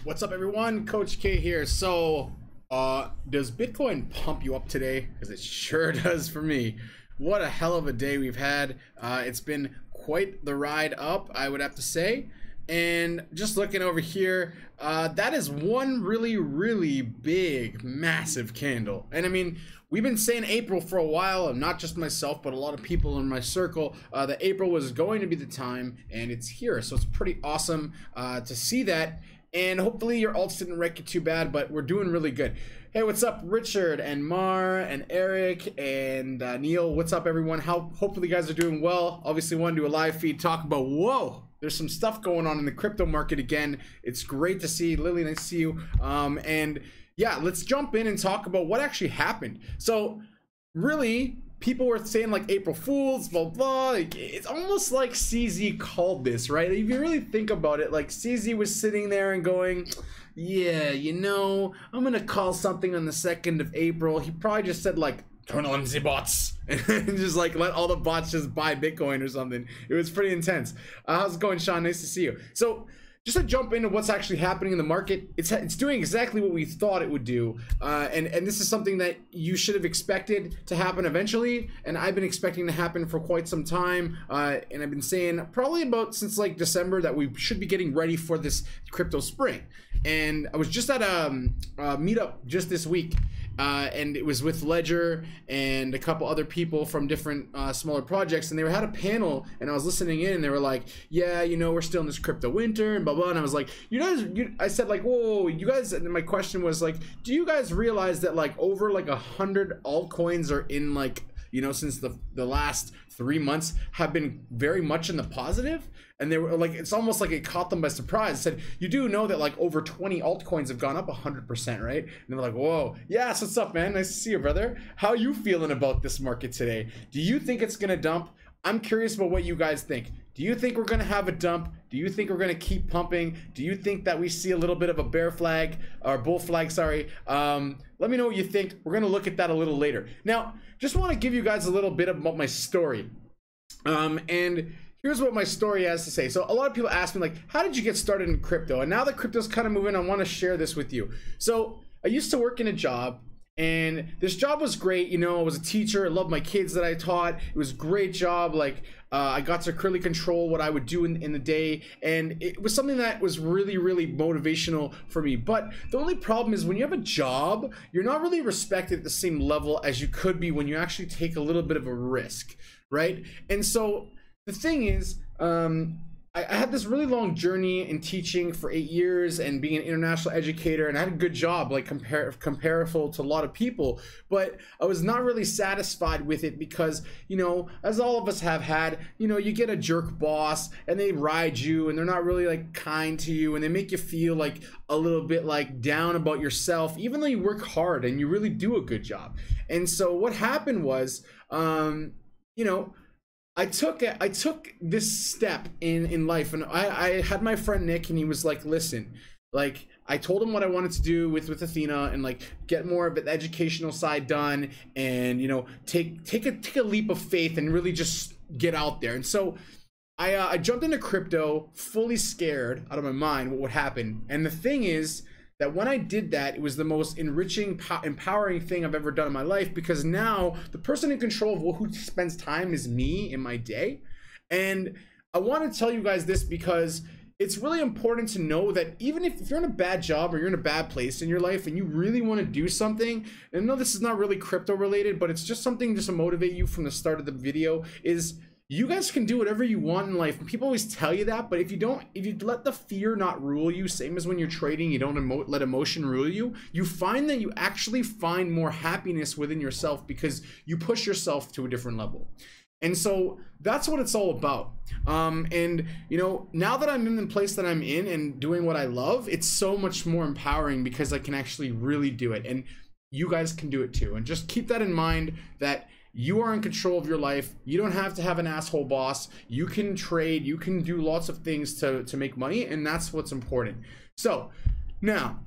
What's up, everyone? Coach K here. So, does Bitcoin pump you up today? Because it sure does for me. What a hell of a day we've had. It's been quite the ride up, I would have to say. And just looking over here, that is one really big, massive candle. And I mean, we've been saying April for a while, and not just myself, but a lot of people in my circle, that April was going to be the time, and it's here. So it's pretty awesome to see that. And hopefully your alts didn't wreck you too bad, but we're doing really good. Hey, what's up, Richard and Mar and Eric and Neil? What's up, everyone? Hopefully you guys are doing well. Obviously want to do a live feed, talk about, whoa, there's some stuff going on in the crypto market again. It's great to see. Lily, nice to see you. And yeah, let's jump in and talk about what actually happened. So really, people were saying like April Fools, blah, blah. Like, it's almost like CZ called this, right? If you really think about it, like CZ was sitting there and going, yeah, you know, I'm going to call something on the 2nd of April. He probably just said like, turn on the bots and just like let all the bots just buy Bitcoin or something. It was pretty intense. How's it going, Sean? Nice to see you. So just to jump into what's actually happening in the market, it's doing exactly what we thought it would do, and this is something that you should have expected to happen eventually, and I've been expecting to happen for quite some time, and I've been saying probably about since like December that we should be getting ready for this crypto spring. And I was just at a meetup just this week, and it was with Ledger and a couple other people from different smaller projects, and they had a panel, and I was listening in, and they were like, yeah, you know, we're still in this crypto winter and blah blah. And I was like, I said like, whoa, you guys, and my question was like, do you guys realize that like over like 100 altcoins are in like, you know, since the last 3 months have been very much in the positive? And they were like, it's almost like it caught them by surprise. It said, you do know that like over 20 altcoins have gone up 100%, right? And they're like, whoa, yes, what's up, man? Nice to see you, brother. How are you feeling about this market today? Do you think it's gonna dump? I'm curious about what you guys think. Do you think we're gonna have a dump? Do you think we're gonna keep pumping? Do you think that we see a little bit of a bear flag or bull flag, sorry? Let me know what you think. We're gonna look at that a little later. Now, just wanna give you guys a little bit about my story. And here's what my story has to say. So a lot of people ask me like, how did you get started in crypto? And now that crypto's kind of moving, I wanna share this with you. So I used to work in a job, and this job was great. You know, I was a teacher. I loved my kids that I taught. It was a great job. Like I got to really control what I would do in the day, and it was something that was really motivational for me. But the only problem is when you have a job, you're not really respected at the same level as you could be when you actually take a little bit of a risk, right? And so the thing is, I had this really long journey in teaching for 8 years and being an international educator, and I had a good job, like comparable to a lot of people, but I was not really satisfied with it because, you know, as all of us have had, you know, you get a jerk boss and they ride you and they're not really like kind to you, and they make you feel like a little bit like down about yourself, even though you work hard and you really do a good job. And so what happened was, you know, I took this step in life, and I had my friend Nick, and he was like, listen, like I told him what I wanted to do with Athena and like get more of the educational side done, and you know, take a leap of faith and really just get out there. And so I jumped into crypto fully scared out of my mind what would happen. And the thing is that when I did that, it was the most enriching, empowering thing I've ever done in my life, because now the person in control of who spends time is me in my day. And I want to tell you guys this because it's really important to know that even if you're in a bad job or you're in a bad place in your life and you really want to do something, and no, this is not really crypto related, but it's just something just to motivate you from the start of the video, is you guys can do whatever you want in life. People always tell you that, but if you let the fear not rule you, same as when you're trading, you don't let emotion rule you, you find that you actually find more happiness within yourself because you push yourself to a different level. And so that's what it's all about. And you know, now that I'm in the place that I'm in and doing what I love, it's so much more empowering because I can actually really do it. And you guys can do it too. And just keep that in mind, that you are in control of your life. You don't have to have an asshole boss. You can trade, you can do lots of things to make money, and that's what's important. So now,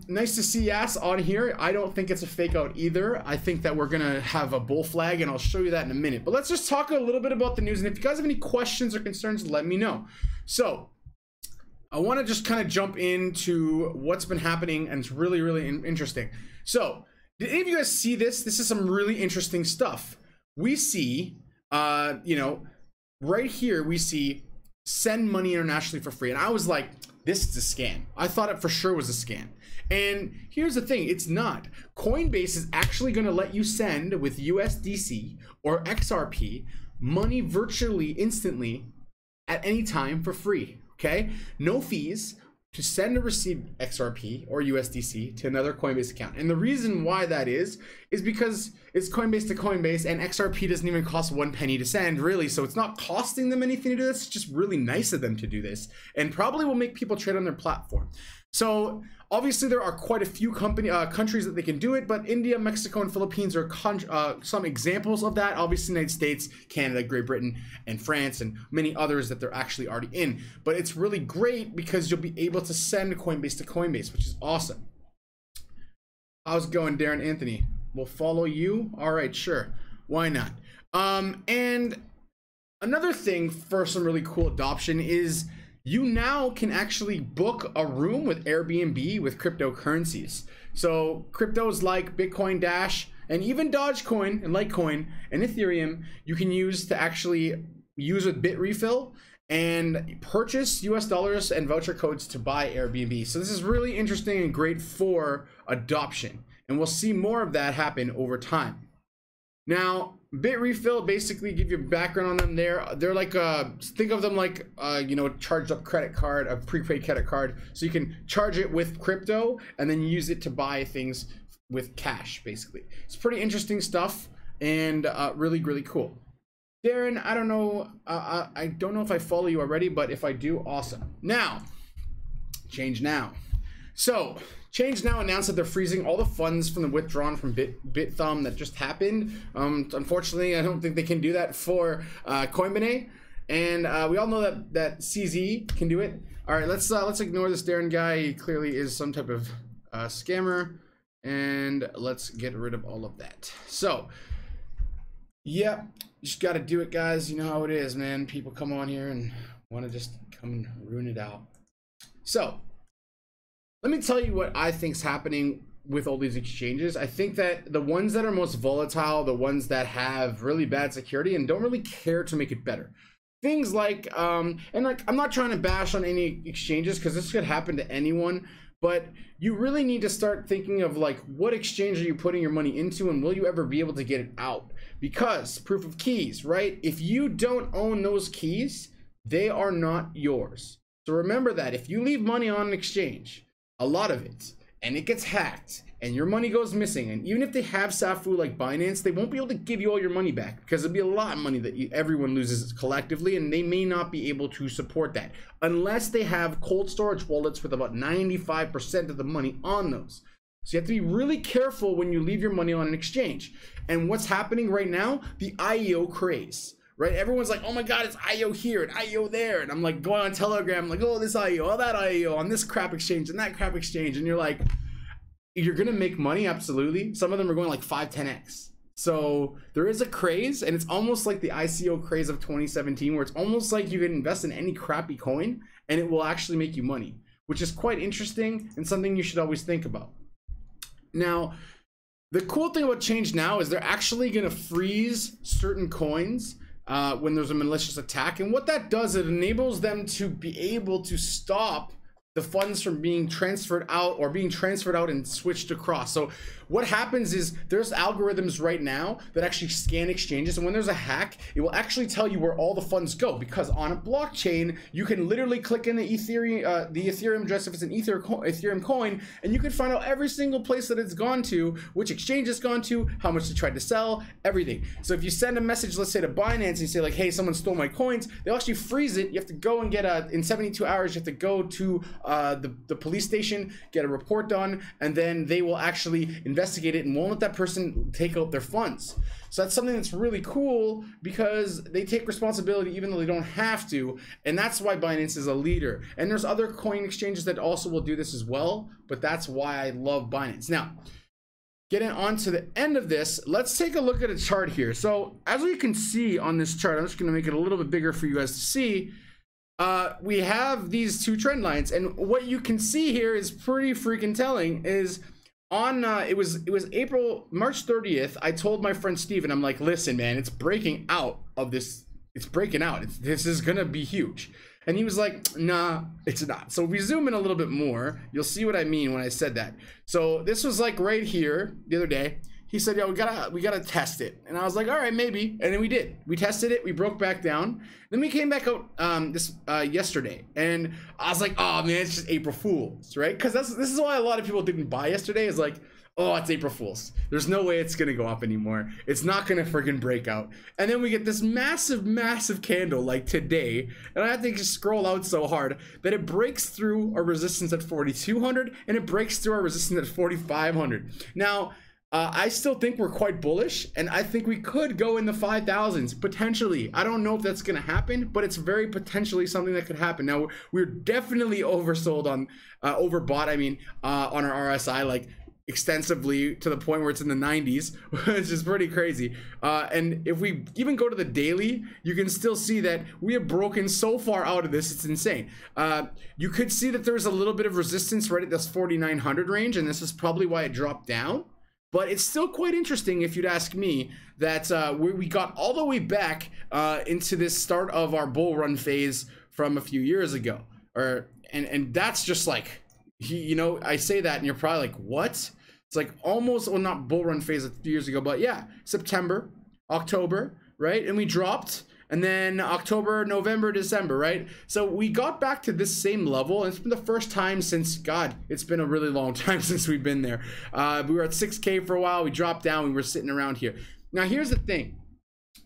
nice to see Yas on here. I don't think it's a fake out either. I think that we're gonna have a bull flag, and I'll show you that in a minute. But let's just talk a little bit about the news, and if you guys have any questions or concerns, let me know. So I want to just kind of jump into what's been happening, and it's really, really interesting. So, did any of you guys see this? This is some really interesting stuff. We see, you know, right here, we see send money internationally for free. And I was like, this is a scam. I thought it for sure was a scam. And here's the thing, it's not. Coinbase is actually going to let you send with USDC or XRP money virtually instantly at any time for free. Okay, no fees to send or receive XRP or USDC to another Coinbase account. And the reason why that is because it's Coinbase to Coinbase, and XRP doesn't even cost 1 penny to send, really. So it's not costing them anything to do this. It's just really nice of them to do this, and probably will make people trade on their platform. So obviously there are quite a few countries that they can do it, but India, Mexico, and Philippines are some examples of that. Obviously United States, Canada, Great Britain, and France, and many others that they're actually already in. But it's really great because you'll be able to send Coinbase to Coinbase, which is awesome. How's it going, Darren Anthony? We'll follow you. All right, sure. Why not? And another thing for some really cool adoption is you now can actually book a room with Airbnb with cryptocurrencies. So cryptos like Bitcoin, Dash, and even Dogecoin and Litecoin and Ethereum, you can use to actually use with Bitrefill and purchase US dollars and voucher codes to buy Airbnb. So this is really interesting and great for adoption. And we'll see more of that happen over time. Now, Bitrefill, basically give you a background on them. They're like think of them like you know, charged up credit card, a prepaid credit card, so you can charge it with crypto and then use it to buy things with cash. Basically, it's pretty interesting stuff, and really, really cool. Darren, I don't know, I don't know if I follow you already, but if I do, awesome. Now, Change Now. So Change Now announced that they're freezing all the funds from the withdrawn from BitThumb that just happened. Unfortunately, I don't think they can do that for Coinbase, and we all know that CZ can do it. All right, let's ignore this Darren guy. He clearly is some type of scammer, and let's get rid of all of that. So, yeah, you just got to do it, guys. You know how it is, man. People come on here and want to just come and ruin it out. So let me tell you what I think's happening with all these exchanges. I think that the ones that are most volatile, the ones that have really bad security and don't really care to make it better. Things like, and like, I'm not trying to bash on any exchanges because this could happen to anyone, but you really need to start thinking of like, what exchange are you putting your money into, and will you ever be able to get it out? Because proof of keys, right? If you don't own those keys, they are not yours. So remember that if you leave money on an exchange, a lot of it, and it gets hacked and your money goes missing, and even if they have SAFU like Binance, they won't be able to give you all your money back because it'll be a lot of money that everyone loses collectively, and they may not be able to support that unless they have cold storage wallets with about 95% of the money on those. So you have to be really careful when you leave your money on an exchange. And what's happening right now, the IEO craze. Right, everyone's like, oh my god, it's IEO here and IEO there, and I'm like going on Telegram like, oh, this IEO, oh, that IEO, on this crap exchange and that crap exchange, and you're like, you're gonna make money, absolutely. Some of them are going like 5-10x. So there is a craze, and it's almost like the ICO craze of 2017, where it's almost like you can invest in any crappy coin and it will actually make you money, which is quite interesting and something you should always think about. Now, the cool thing about Change Now is they're actually gonna freeze certain coins when there's a malicious attack, and what that does, it enables them to be able to stop the funds from being transferred out or being transferred out and switched across. So what happens is there's algorithms right now that actually scan exchanges, and when there's a hack, it will actually tell you where all the funds go, because on a blockchain you can literally click in the Ethereum address if it's an Ethereum coin, and you can find out every single place that it's gone to, which exchange it's gone to, how much they tried to sell, everything. So if you send a message, let's say to Binance, and you say like, hey, someone stole my coins, they'll actually freeze it. You have to go and get in 72 hours, you have to go to the police station, get a report done, and then they will actually investigate it and won't let that person take out their funds. So that's something that's really cool because they take responsibility even though they don't have to, and that's why Binance is a leader. And there's other coin exchanges that also will do this as well, but that's why I love Binance. Now, getting on to the end of this, let's take a look at a chart here. So as you can see on this chart, I'm just going to make it a little bit bigger for you guys to see. we have these two trend lines, and what you can see here is pretty freaking telling. Is on it was March 30th. I told my friend Steven, I'm like, listen, man, it's breaking out of this. It's breaking out. This is gonna be huge. And he was like, nah, it's not. So if we zoom in a little bit more, you'll see what I mean when I said that. So this was like right here the other day. He said, yo, we gotta test it. And I was like, all right, maybe. And then we did. We tested it. We broke back down. Then we came back out yesterday. And I was like, oh, man, it's just April Fool's, right? Because this is why a lot of people didn't buy yesterday, is like, oh, it's April Fool's. There's no way it's going to go up anymore. It's not going to friggin' break out. And then we get this massive, massive candle like today. And I have to just scroll out so hard that it breaks through our resistance at 4,200 and it breaks through our resistance at 4,500. Now, I still think we're quite bullish, and I think we could go in the 5,000s potentially. I don't know if that's going to happen, but it's very potentially something that could happen. Now, we're definitely oversold on, overbought, I mean, on our RSI, like extensively, to the point where it's in the 90s, which is pretty crazy. And if we even go to the daily, you can still see that we have broken so far out of this, it's insane. You could see that there's a little bit of resistance right at this 4,900 range, and this is probably why it dropped down. But it's still quite interesting, if you'd ask me, that we got all the way back into this start of our bull run phase from a few years ago. And that's just like, you know, I say that and you're probably like, what? It's like almost, well, not bull run phase a few years ago, but yeah, September, October, right? And we dropped. And then October, November, December, right? So we got back to this same level, and it's been the first time since, God, it's been a really long time since we've been there. We were at 6K for a while, we dropped down, we were sitting around here. Now, here's the thing.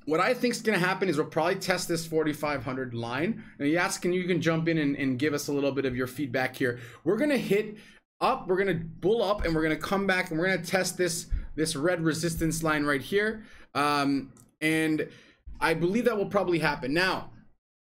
What I think is going to happen is we'll probably test this 4,500 line. Now, you can jump in and give us a little bit of your feedback here. We're going to hit up, we're going to bull up, and we're going to come back, and we're going to test this red resistance line right here. And I believe that will probably happen. Now,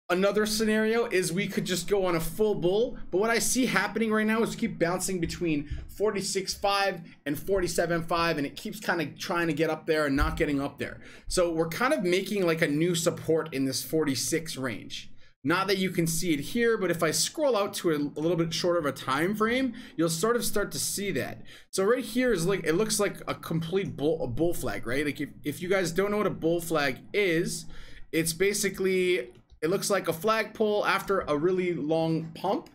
another scenario is we could just go on a full bull, but what I see happening right now is keep bouncing between 46.5 and 47.5, and it keeps kind of trying to get up there and not getting up there. So we're kind of making like a new support in this 46 range. Not that you can see it here, but if I scroll out to a little bit shorter of a time frame, you'll sort of start to see that. So right here is like, it looks like a complete bull flag, right? Like if you guys don't know what a bull flag is, it's basically, it looks like a flagpole after a really long pump,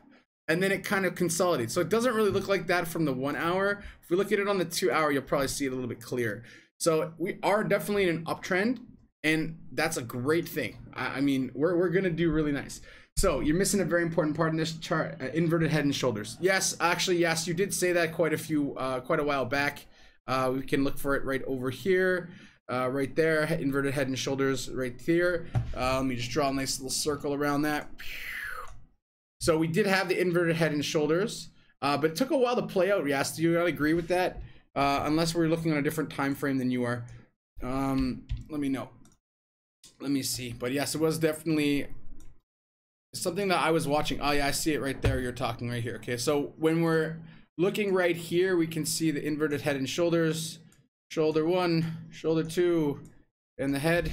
and then it kind of consolidates. So it doesn't really look like that from the 1 hour. If we look at it on the 2 hour, you'll probably see it a little bit clearer. So we are definitely in an uptrend, and that's a great thing. I mean, we're gonna do really nice. So you're missing a very important part in this chart, inverted head and shoulders. Yes, actually, yes, you did say that quite a while back. We can look for it right over here, right there, inverted head and shoulders right there. Let me just draw a nice little circle around that. So we did have the inverted head and shoulders, but it took a while to play out. Yes, do you not agree with that? Unless we're looking on a different time frame than you are. Let me know. Let me see. But yes, it was definitely something that I was watching. Oh yeah, I see it right there. You're talking right here. Okay, so when we're looking right here, we can see the inverted head and shoulders. Shoulder 1, shoulder 2, and the head.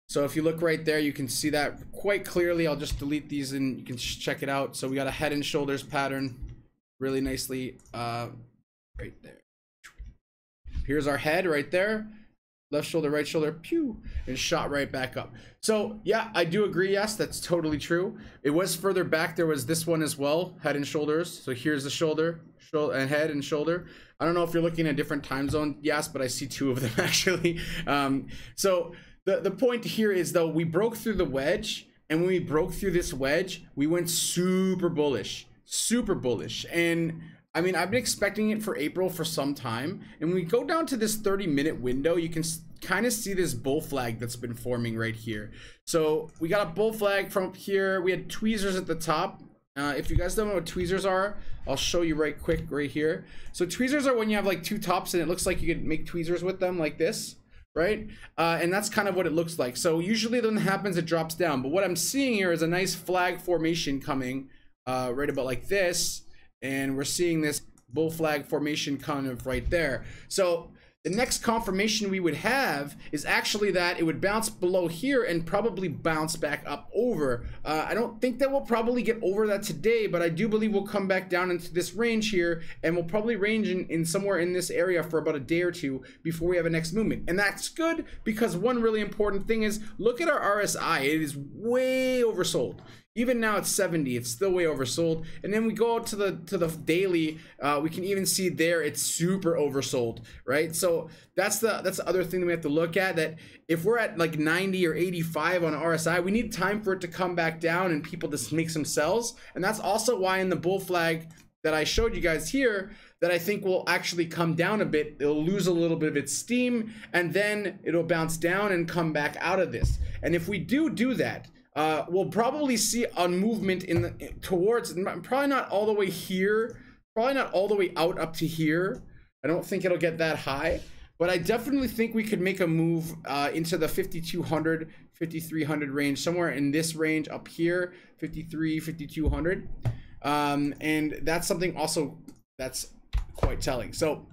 So if you look right there, you can see that quite clearly. I'll just delete these and you can check it out. So we got a head and shoulders pattern really nicely right there. Here's our head right there. Left shoulder, right shoulder, pew, and shot right back up. So yeah, I do agree. Yes, that's totally true. It was further back. There was this one as well, head and shoulders. So here's the shoulder and head and shoulder. I don't know if you're looking at a different time zone. Yes, but I see two of them actually. So the point here is, though, we broke through the wedge, and when we broke through this wedge, we went super bullish, and I mean, I've been expecting it for April for some time. And when we go down to this 30-minute window, you can kind of see this bull flag that's been forming right here. So we got a bull flag from up here. We had tweezers at the top. If you guys don't know what tweezers are, I'll show you right quick right here. So tweezers are when you have like two tops and it looks like you could make tweezers with them like this, right? And that's kind of what it looks like. So usually when that happens, it drops down. But what I'm seeing here is a nice flag formation coming right about like this. And we're seeing this bull flag formation kind of right there. So the next confirmation we would have is actually that it would bounce below here and probably bounce back up over. I don't think that we'll probably get over that today, but I do believe we'll come back down into this range here, and we'll probably range in somewhere in this area for about a day or two before we have a next movement. And that's good because one really important thing is look at our RSI. It is way oversold. Even now it's 70, it's still way oversold. And then we go out to the daily, we can even see there it's super oversold, right? So that's the other thing that we have to look at, that if we're at like 90 or 85 on RSI, we need time for it to come back down and people to make some sells. And that's also why in the bull flag that I showed you guys here, that I think will actually come down a bit. It'll lose a little bit of its steam, and then it'll bounce down and come back out of this. And if we do that, we'll probably see a movement towards, probably not all the way here, probably not all the way out up to here. I don't think it'll get that high, but I definitely think we could make a move into the 5,200, 5,300 range, somewhere in this range up here, 53, 5,200. And that's something also that's quite telling. So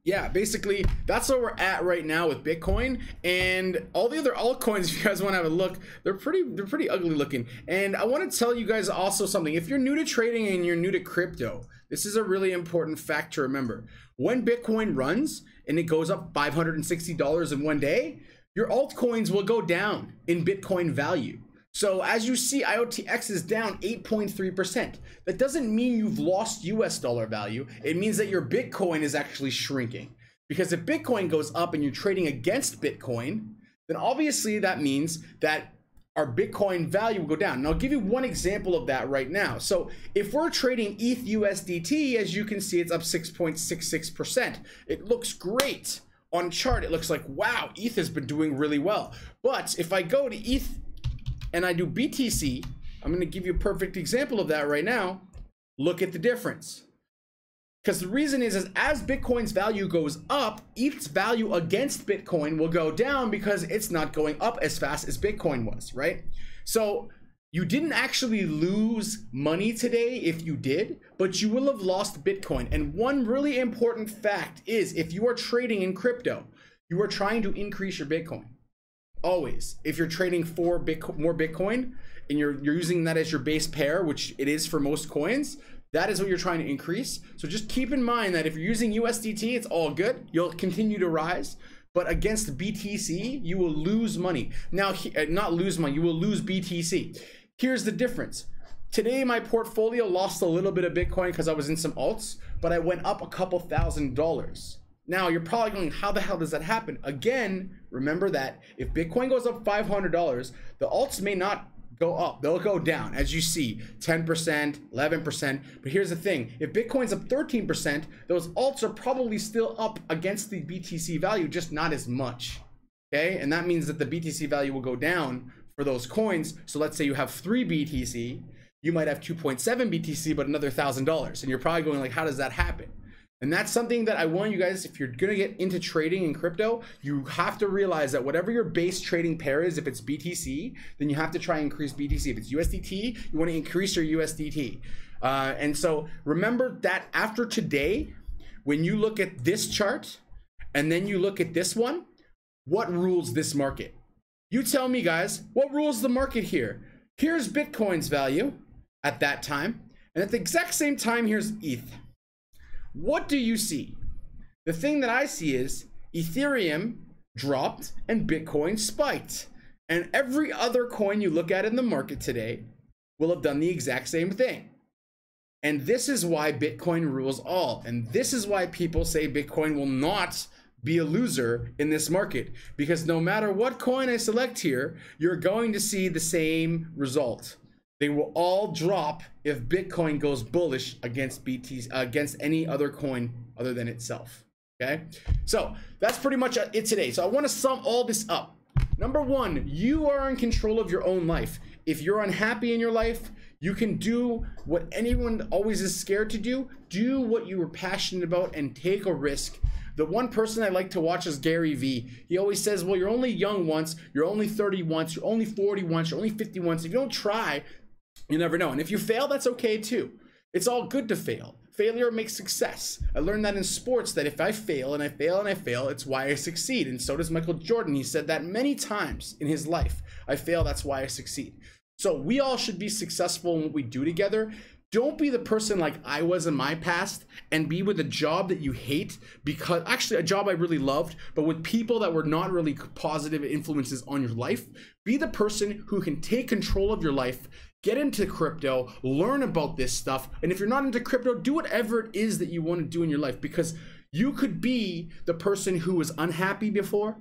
yeah, basically that's where we're at right now with Bitcoin, and all the other altcoins. If you guys want to have a look, they're pretty ugly looking. And I want to tell you guys also something. If you're new to trading and you're new to crypto, this is a really important fact to remember. When Bitcoin runs and it goes up $560 in one day, your altcoins will go down in Bitcoin value. So as you see, IOTX is down 8.3%. That doesn't mean you've lost US dollar value. It means that your Bitcoin is actually shrinking. Because if Bitcoin goes up and you're trading against Bitcoin, then obviously that means that our Bitcoin value will go down. And I'll give you one example of that right now. So if we're trading ETH USDT, as you can see, it's up 6.66%. It looks great. On chart, it looks like, wow, ETH has been doing really well. But if I go to ETH and I do BTC, I'm going to give you a perfect example of that right now. Look at the difference. Because the reason is as Bitcoin's value goes up, ETH's value against Bitcoin will go down because it's not going up as fast as Bitcoin was, right? So you didn't actually lose money today if you did, but you will have lost Bitcoin. And one really important fact is if you are trading in crypto, you are trying to increase your Bitcoin. Always. If you're trading for more Bitcoin and you're using that as your base pair, which it is for most coins, that is what you're trying to increase. So just keep in mind that if you're using USDT, it's all good. You'll continue to rise. But against BTC, you will lose money. Now, not lose money, you will lose BTC. Here's the difference. Today, my portfolio lost a little bit of Bitcoin because I was in some alts, but I went up a couple $1,000s. Now, you're probably going, how the hell does that happen? Again, remember that if Bitcoin goes up $500, the alts may not go up. They'll go down, as you see, 10%, 11%. But here's the thing. If Bitcoin's up 13%, those alts are probably still up against the BTC value, just not as much. Okay? And that means that the BTC value will go down for those coins. So let's say you have 3 BTC, you might have 2.7 BTC, but another $1,000. And you're probably going like, how does that happen? And that's something that I want you guys, if you're going to get into trading in crypto, you have to realize that whatever your base trading pair is, if it's BTC, then you have to try and increase BTC. If it's USDT, you want to increase your USDT. And so remember that after today, when you look at this chart and then you look at this one, what rules this market? You tell me, guys, what rules the market here? Here's Bitcoin's value at that time. And at the exact same time, here's ETH. What do you see? The thing that I see is Ethereum dropped and Bitcoin spiked. And every other coin you look at in the market today will have done the exact same thing. And this is why Bitcoin rules all. And this is why people say Bitcoin will not be a loser in this market. Because no matter what coin I select here, you're going to see the same result. They will all drop if Bitcoin goes bullish against against any other coin other than itself. Okay, so that's pretty much it today. So I want to sum all this up. Number one, you are in control of your own life. If you're unhappy in your life, you can do what anyone always is scared to do. Do what you were passionate about and take a risk. The one person I like to watch is Gary Vee. He always says, well, you're only young once, you're only 30 once, you're only 40 once, you're only 50 once. If you don't try, you never know. And if you fail, that's okay too. It's all good to fail. failure makes success. I learned that in sports, that if I fail and I fail and I fail, it's why I succeed. And so does Michael Jordan. He said that many times in his life. I fail, that's why I succeed. So we all should be successful in what we do together. Don't be the person like I was in my past and be with a job that you hate, because actually a job I really loved, but with people that were not really positive influences on your life. Be the person who can take control of your life, get into crypto, learn about this stuff. And if you're not into crypto, do whatever it is that you want to do in your life, because you could be the person who was unhappy before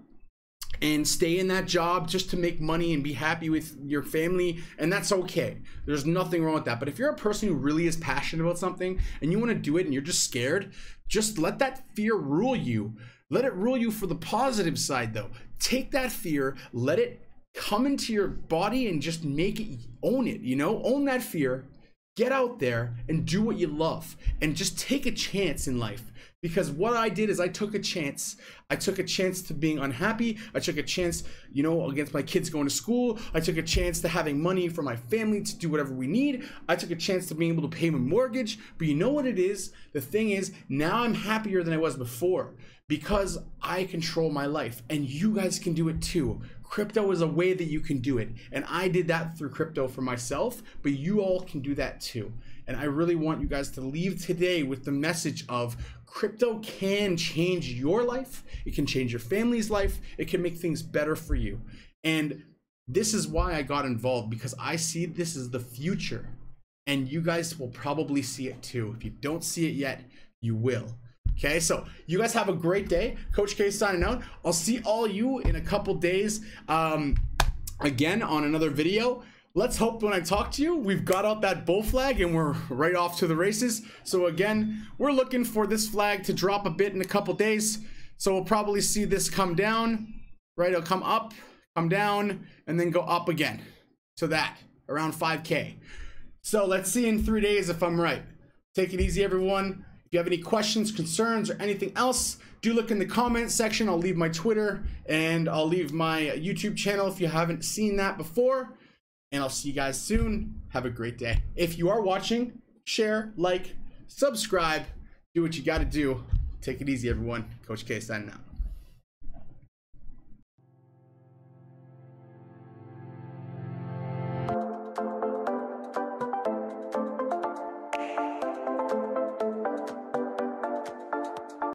and stay in that job just to make money and be happy with your family, and that's okay. There's nothing wrong with that. But if you're a person who really is passionate about something and you want to do it and you're just scared, just let that fear rule you. Let it rule you for the positive side though. Take that fear, let it come into your body and just make it, own it, you know, own that fear, get out there and do what you love and just take a chance in life. Because what I did is I took a chance. I took a chance to being unhappy. I took a chance, you know, against my kids going to school. I took a chance to having money for my family to do whatever we need. I took a chance to being able to pay my mortgage. But you know what it is? The thing is, now I'm happier than I was before because I control my life, and you guys can do it too. Crypto is a way that you can do it. And I did that through crypto for myself, but you all can do that too. And I really want you guys to leave today with the message of crypto can change your life. It can change your family's life. It can make things better for you. And this is why I got involved, because I see this as the future. And you guys will probably see it too. If you don't see it yet, you will. Okay, so you guys have a great day. Coach K signing out. I'll see all you in a couple days again on another video. Let's hope when I talk to you, we've got out that bull flag and we're right off to the races. So again, we're looking for this flag to drop a bit in a couple days. So we'll probably see this come down, right? It'll come up, come down, and then go up again. So that, around 5K. So let's see in 3 days if I'm right. Take it easy, everyone. If you have any questions, concerns, or anything else, do look in the comment section. I'll leave my Twitter and I'll leave my YouTube channel if you haven't seen that before. And I'll see you guys soon. Have a great day. If you are watching, share, like, subscribe, do what you got to do. Take it easy, everyone. Coach K signing out.